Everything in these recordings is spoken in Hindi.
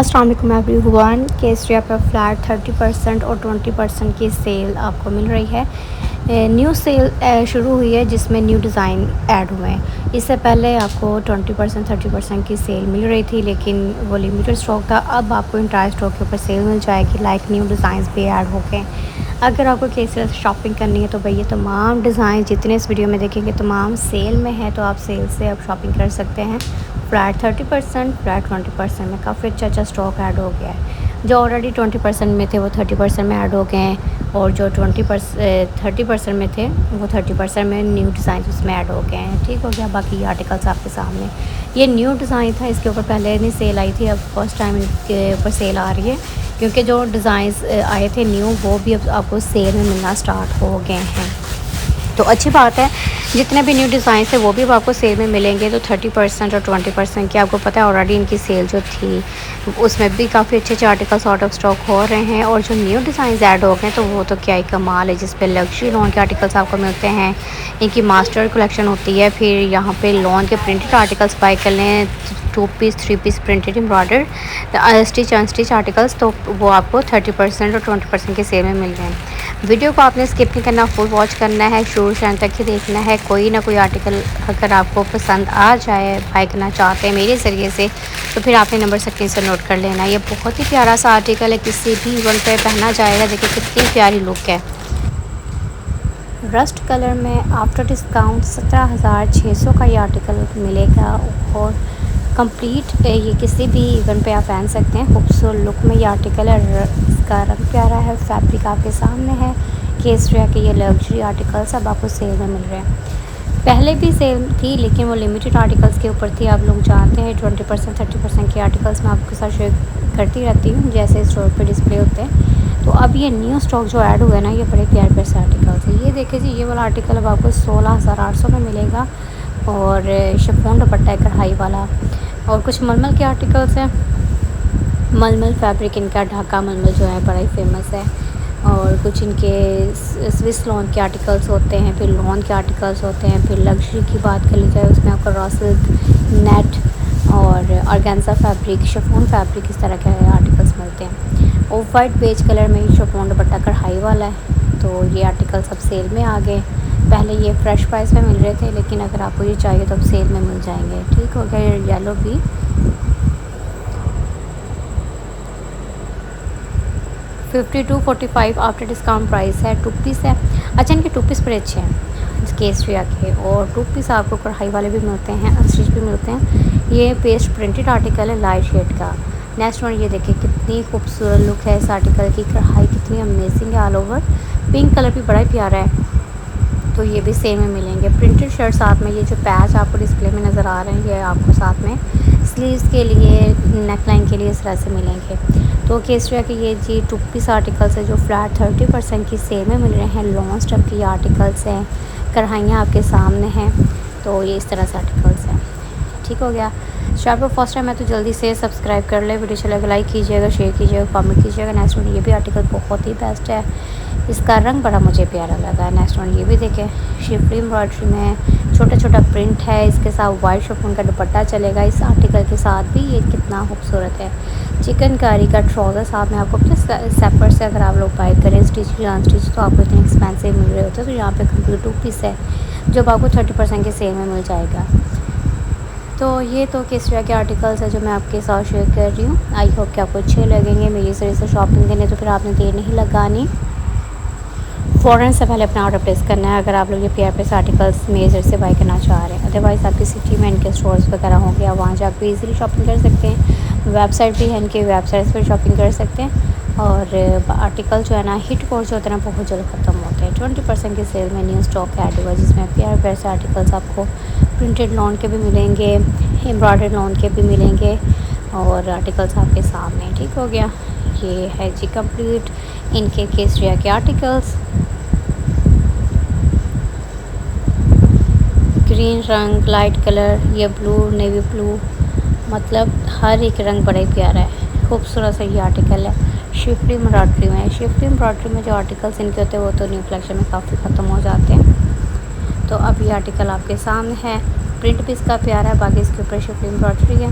अस्सलाम वालेकुम एवरीवन। केसरिया पर फ्लैट 30% और 20% की सेल आपको मिल रही है। न्यू सेल शुरू हुई है जिसमें न्यू डिज़ाइन ऐड हुए हैं। इससे पहले आपको 20% 30% की सेल मिल रही थी, लेकिन वो लिमिटेड स्टॉक था। अब आपको इंटायर स्टॉक के ऊपर सेल मिल जाएगी, लाइक न्यू डिज़ाइंस भी ऐड हो गए। अगर आपको केसरिया से शॉपिंग करनी है तो भैया तमाम डिज़ाइन जितने इस वीडियो में देखेंगे तमाम सेल में है, तो आप सेल से अब शॉपिंग कर सकते हैं। फ्लैट 30%, फ्लैट 20% में काफ़ी अच्छा स्टॉक ऐड हो गया है। जो ऑलरेडी 20% में थे वो 30% में ऐड हो गए हैं, और जो 30% में थे वो 30% में न्यू डिज़ाइन उसमें ऐड हो गए हैं। ठीक हो गया। बाकी ये आर्टिकल्स आपके सामने, ये न्यू डिज़ाइन था, इसके ऊपर पहले नहीं सेल आई थी, अब फर्स्ट टाइम इनके ऊपर सेल आ रही है, क्योंकि जो डिज़ाइंस आए थे न्यू वो भी अब आपको सेल में मिलना स्टार्ट हो गए हैं। तो अच्छी बात है, जितने भी न्यू डिज़ाइन है वो भी अब आपको सेल में मिलेंगे। तो 30% और 20% की आपको पता है ऑलरेडी इनकी सेल जो थी उसमें भी काफ़ी अच्छे आर्टिकल्स आउट ऑफ स्टॉक हो रहे हैं, और जो न्यू डिज़ाइन ऐड हो गए तो वो तो क्या ही कमाल है, जिस पे लग्जरी लॉन के आर्टिकल्स आपको मिलते हैं। इनकी मास्टर कलेक्शन होती है। फिर यहाँ पे लॉन के प्रिंटेड आर्टिकल्स बाय कर लें, 2 piece 3 piece printed embroidered stitch unstitch articles, तो वो आपको 30% और 20% के सेल में मिल रहे हैं। वीडियो को आपने स्किप नहीं करना, फुल वॉच करना है, शुरू से अंत तक ही देखना है। कोई ना कोई आर्टिकल अगर आपको पसंद आ जाए, बाय करना चाहते हैं मेरे ज़रिए से, तो फिर आपने नंबर स्क्रीन से नोट कर लेना। ये बहुत ही प्यारा सा आर्टिकल है, किसी भी इवेंट पे पहना जाएगा। देखिए कितनी प्यारी लुक है। रस्ट कलर में आफ्टर डिस्काउंट 17,600 का ये आर्टिकल मिलेगा, और कंप्लीट ये किसी भी इवेंट पे आप पहन सकते हैं। खूबसूरत लुक में ये आर्टिकल है, इसका रंग प्यारा है, फैब्रिक आपके सामने है। केसरिया के ये लग्जरी आर्टिकल्स अब आपको सेल में मिल रहे हैं। पहले भी सेल थी, लेकिन वो लिमिटेड आर्टिकल्स के ऊपर थी। आप लोग जानते हैं 20% 30% के आर्टिकल्स मैं आपके साथ शेयर करती रहती हूँ, जैसे स्टोर पे डिस्प्ले होते हैं। तो अब ये न्यू स्टॉक जो ऐड हुआ है ना, ये बड़े प्यारे प्यारे से आर्टिकल्स है। ये देखिए जी, ये वाला आर्टिकल अब आपको 16,800 में मिलेगा, और शिफॉन दुपट्टा है कढ़ाई वाला। और कुछ मलमल के आर्टिकल्स हैं, मलमल फैब्रिक इनका, ढाका मलमल जो है बड़ा ही फेमस है। और कुछ इनके स्विस लॉन के आर्टिकल्स होते हैं, फिर लॉन के आर्टिकल्स होते हैं। फिर लग्जरी की बात कर ली जाए, उसमें आपको रॉ सिल्क, नेट और ऑर्गेन्जा फैब्रिक, शिफॉन फैब्रिक, इस तरह के आर्टिकल्स मिलते हैं। ऑफ वाइट बेज कलर में शिफॉन दुपट्टा कढ़ाई वाला है। तो ये आर्टिकल सब सेल में आ गए। पहले ये फ्रेश प्राइस में मिल रहे थे, लेकिन अगर आपको ये चाहिए तो अब सेल में मिल जाएंगे। ठीक हो गया। ये येलो भी 52-45 आफ्टर डिस्काउंट प्राइस है। 2 पीस है। अच्छा, इनके 2 पीस बड़े अच्छे हैं केसरिया के, और 2 पीस आपको कढ़ाई वाले भी मिलते हैं, अनस्टिच भी मिलते हैं। ये पेस्ट प्रिंटेड आर्टिकल है लाइट शेड का। नेक्स्ट वन, ये देखिए कितनी खूबसूरत लुक है इस आर्टिकल की, कढ़ाई कितनी अमेजिंग है ऑल ओवर। पिंक कलर भी बड़ा ही प्यारा है, तो ये भी सेम में मिलेंगे। प्रिंटेड शर्ट साथ में, ये जो पैच आपको डिस्प्ले में नज़र आ रहे हैं, ये आपको साथ में स्लीव्स के लिए, नेक लाइन के लिए इस तरह से मिलेंगे। तो केसरिया के ये जी 2 पीस आर्टिकल्स है जो फ्लैट 30% की सेल में मिल रहे हैं। लॉन्ग स्टफ की आर्टिकल्स हैं, कढ़ाइयाँ आपके सामने हैं। तो ये इस तरह से आर्टिकल्स हैं। ठीक हो गया। चैनल पर फर्स्ट टाइम है तो जल्दी से सब्सक्राइब कर ले, वीडियो चलेगा लाइक कीजिएगा, शेयर कीजिएगा, कमेंट कीजिएगा। नेक्स्ट वन, ये भी आर्टिकल बहुत ही बेस्ट है, इसका रंग बड़ा मुझे प्यारा लगा है। नेक्स्ट वन, ये भी देखें, शिफरी एम्ब्रॉयडरी में छोटा छोटा प्रिंट है, इसके साथ वाइट शिफॉन का दुपट्टा चलेगा इस आर्टिकल के साथ भी। ये कितना खूबसूरत है। चिकनकारी का ट्राउज़र साथ में आपको अपने सेपर से अगर आप लोग बाय करें स्टिच या अनस्टिच, तो आपको इतने एक्सपेंसिव मिल रहे होते हैं। तो यहाँ पे कंप्लीट 2 पीस है जो आपको 30% के सेल में मिल जाएगा। तो ये तो केसरिया के आर्टिकल्स है जो मैं आपके साथ शेयर कर रही हूँ। आई होप कि आपको अच्छे लगेंगे। मेरी सर से शॉपिंग करने तो फिर आपने देर नहीं लगानी, फ़ौरन से पहले अपना ऑर्डर प्लेस करना है अगर आप लोग ये पेयर पे आर्टिकल्स मेजर से बाय करना चाह रहे हैं। अदरवाइज़ आपकी सिटी में इनके स्टोर्स वगैरह होंगे, आप वहाँ जाकर ईज़िली शॉपिंग कर सकते हैं। वेबसाइट भी है, इनके वेबसाइट्स पर शॉपिंग कर सकते हैं। और आर्टिकल जो है ना, हिट कोर्स जो होते हैं ना, बहुत जल्द ख़त्म होते हैं। 20% की सेल में न्यू स्टॉक ऐड हुआ, जिसमें प्यार से आर्टिकल्स आपको प्रिंटेड लॉन के भी मिलेंगे, एम्ब्रॉयडर्ड लॉन के भी मिलेंगे, और आर्टिकल्स आपके सामने। ठीक हो गया। ये है जी कंप्लीट इनके केसरिया के आर्टिकल्स। ग्रीन रंग, लाइट कलर, ये ब्लू, नेवी ब्लू, मतलब हर एक रंग बड़ा ही प्यारा है। खूबसूरत सा ये आर्टिकल है। शिफरी एम्ब्रॉयडरी में, शिफरी एम्ब्रॉयडरी में जो आर्टिकल्स इनके होते हैं वो तो न्यू कलेक्शन में काफ़ी ख़त्म हो जाते हैं। तो अब ये आर्टिकल आपके सामने है। प्रिंट भी इसका प्यारा है, बाकी इसके ऊपर शिफरी एम्ब्रॉयडरी है।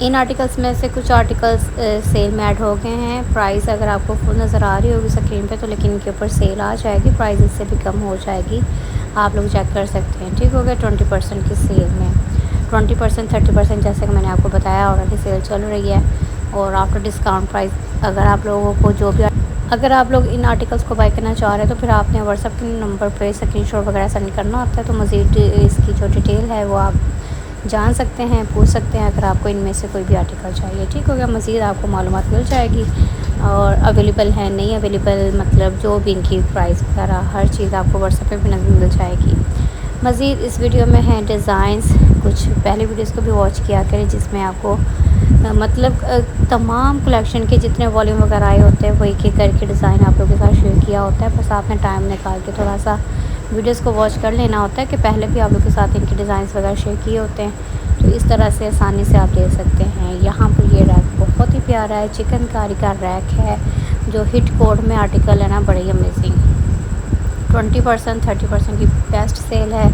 इन आर्टिकल्स में से कुछ आर्टिकल्स सेल में ऐड हो गए हैं। प्राइस अगर आपको फुल नज़र आ रही होगी स्क्रीन पे, तो लेकिन इनके ऊपर सेल आ जाएगी, प्राइस इससे भी कम हो जाएगी, आप लोग चेक कर सकते हैं। ठीक हो गया। 20% की सेल में 20% 30% जैसे कि मैंने आपको बताया ऑलरेडी सेल चल रही है। और आफ्टर डिस्काउंट प्राइस अगर आप लोगों को अगर आप लोग इन आर्टिकल्स को बाय करना चाह रहे हैं तो फिर आपने व्हाट्सएप के नंबर पर स्क्रीनशॉट वगैरह सेंड करना होता है। तो मज़ीद इसकी जो डिटेल है वो आप जान सकते हैं, पूछ सकते हैं अगर आपको इनमें से कोई भी आर्टिकल चाहिए। ठीक हो गया। मज़ीद आपको मालूमात मिल जाएगी और अवेलेबल है नहीं अवेलेबल, मतलब जो भी इनकी प्राइस वगैरह हर चीज़ आपको व्हाट्सएप पे भी नज़र मिल जाएगी। मज़ीद इस वीडियो में है डिज़ाइंस, कुछ पहले वीडियोस को भी वॉच किया करें जिसमें आपको मतलब तमाम कलेक्शन के जितने वॉल्यूम वगैरह आए होते हैं वो एक एक करके डिज़ाइन आप लोगों के साथ शेयर किया होता है। बस आपने टाइम निकाल के थोड़ा सा वीडियोस को वॉच कर लेना होता है कि पहले भी आप लोगों के साथ इनके डिज़ाइंस वगैरह शेयर किए होते हैं, तो इस तरह से आसानी से आप ले सकते हैं। यहाँ पर ये रैक बहुत ही प्यारा है, चिकनकारी का रैक है जो हिट कोड में आर्टिकल है ना, बड़ी अमेजिंग। 20% 30% की बेस्ट सेल है।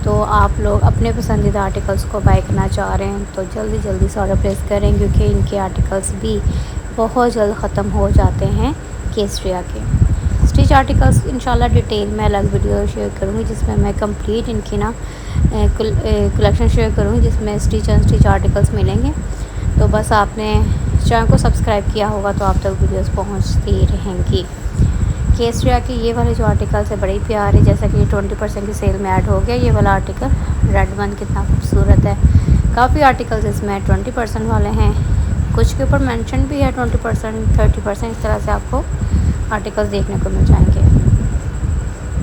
तो आप लोग अपने पसंदीदा आर्टिकल्स को बाय करना चाह रहे हैं तो जल्दी जल्दी से ऑर्डर प्लेस करें, क्योंकि इनके आर्टिकल्स भी बहुत जल्द ख़त्म हो जाते हैं केसरिया के। स्टिच आर्टिकल्स इंशाल्लाह डिटेल में अलग वीडियो शेयर करूँगी जिसमें मैं कंप्लीट इनकी ना कलेक्शन शेयर करूँगी जिसमें स्टिच अनस्टिच आर्टिकल्स मिलेंगे। तो बस आपने चैनल को सब्सक्राइब किया होगा तो आप तक वीडियोस पहुँचती रहेंगी। केसरिया के ये वाले जो आर्टिकल्स है बड़े प्यारे, जैसा कि 20% की सेल में ऐड हो गया ये वाला आर्टिकल रेड वन, कितना खूबसूरत है। काफ़ी आर्टिकल्स इसमें 20% वाले हैं, कुछ के ऊपर मेंशन भी है 20% 30%, इस तरह से आपको आर्टिकल्स देखने को मिल जाएंगे।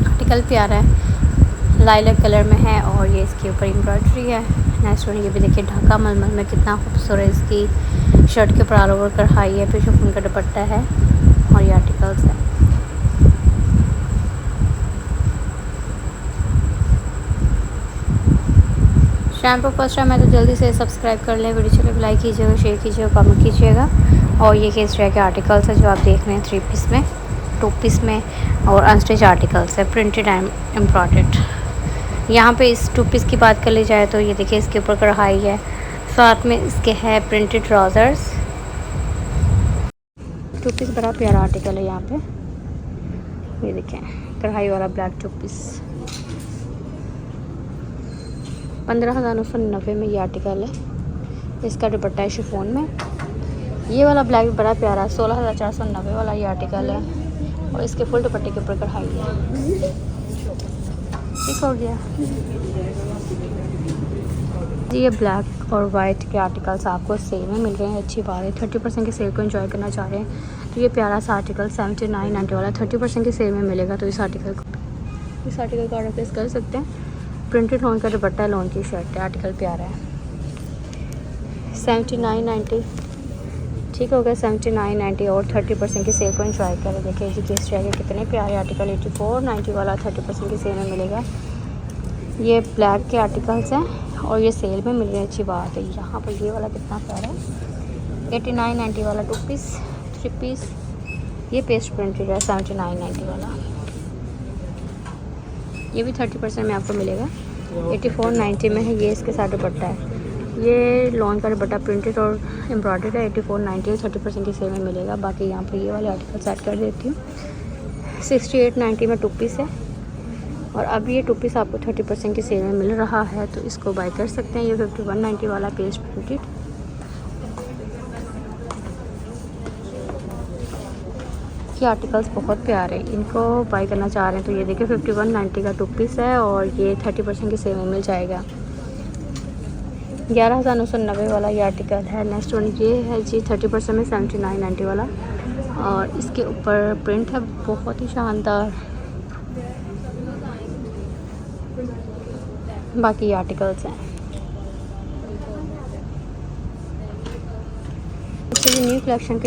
आर्टिकल प्यारा है, लाइलैक कलर में है और ये इसके ऊपर एम्ब्रॉयडरी है। नेक्स्ट वन ये भी देखिए ढाका मलमल में कितना खूबसूरत इसकी शर्ट के ऊपर ऑल ओवर कढ़ाई है, फिर शिफॉन का दुपट्टा है और ये आर्टिकल्स है। चैनल पर फर्स्ट टाइम है तो जल्दी से सब्सक्राइब कर लें, वीडियो चले लाइक कीजिएगा, शेयर कीजिएगा, कमेंट कीजिएगा। और ये केसरिया के आर्टिकल्स है जो आप देख रहे हैं 3 पीस में, 2 पीस में और अनस्टिच आर्टिकल्स है, प्रिंटेड एंड एम्ब्रॉयडर्ड। यहाँ पे इस 2 पीस की बात कर ली जाए तो ये देखिए इसके ऊपर कढ़ाई है, साथ में इसके है प्रिंटेड ट्राउज़र्स। 2 पीस बड़ा प्यारा आर्टिकल है। यहाँ पे ये देखें कढ़ाई वाला ब्लैक 2 पीस 15,990 में ये आर्टिकल है। इसका दुपट्टा है शिफॉन में। ये वाला ब्लैक बड़ा प्यारा 16,490 वाला ये आर्टिकल है और इसके फुल दुपट्टे के ऊपर कढ़ाई है। ठीक हो गया। ये ब्लैक और वाइट के आर्टिकल्स आपको सेल में मिल रहे हैं, अच्छी बात है। 30% की सेल को एंजॉय करना चाह रहे हैं तो ये प्यारा सा आर्टिकल 79.90 वाला 30% की सेल में मिलेगा, तो इस आर्टिकल का ऑर्डर प्लेस कर सकते हैं। प्रिंटेड लॉन का दुपट्टा है, लॉन की शर्ट है, आर्टिकल प्यारा है। 79.90 ठीक हो गया। 79.90 और 30% की सेल को एंजॉय करें। देखिए जी केसरिया के कितने प्यारे आर्टिकल 84.90 वाला 30% की सेल में मिलेगा। ये ब्लैक के आर्टिकल्स हैं और ये सेल में मिल रहे हैं, अच्छी बात है। यहाँ पर ये वाला कितना प्यारा है 89.90 वाला 2 पीस 3 पीस, ये पेस्ट प्रिंटेड है 79.90 वाला, ये भी 30% में आपको मिलेगा। 84.90 में है, ये इसके साथ दुपट्टा है, ये लॉन का दुपट्टा प्रिंटेड और एम्ब्रॉयडर्ड है। 84.90 30% की सेल में मिलेगा। बाकी यहाँ पर ये वाले आर्टिकल सेट कर देती हूँ। 68.90 में 2 पीस है और अब ये 2 पीस आपको 30% की सेल में मिल रहा है, तो इसको बाय कर सकते हैं। ये 51.90 वाला पेस्ट प्रिंटेड, ये आर्टिकल्स बहुत प्यारे हैं, इनको बाय करना चाह रहे हैं तो ये देखिए 51.90 का 2 पीस है और ये 30% की सेल में मिल जाएगा। 11,990 वाला ये आर्टिकल है। नेक्स्ट वन ये है जी 30% में 79.90 वाला और इसके ऊपर प्रिंट है बहुत ही शानदार। बाकी आर्टिकल्स हैं। न्यू कलेक्शन के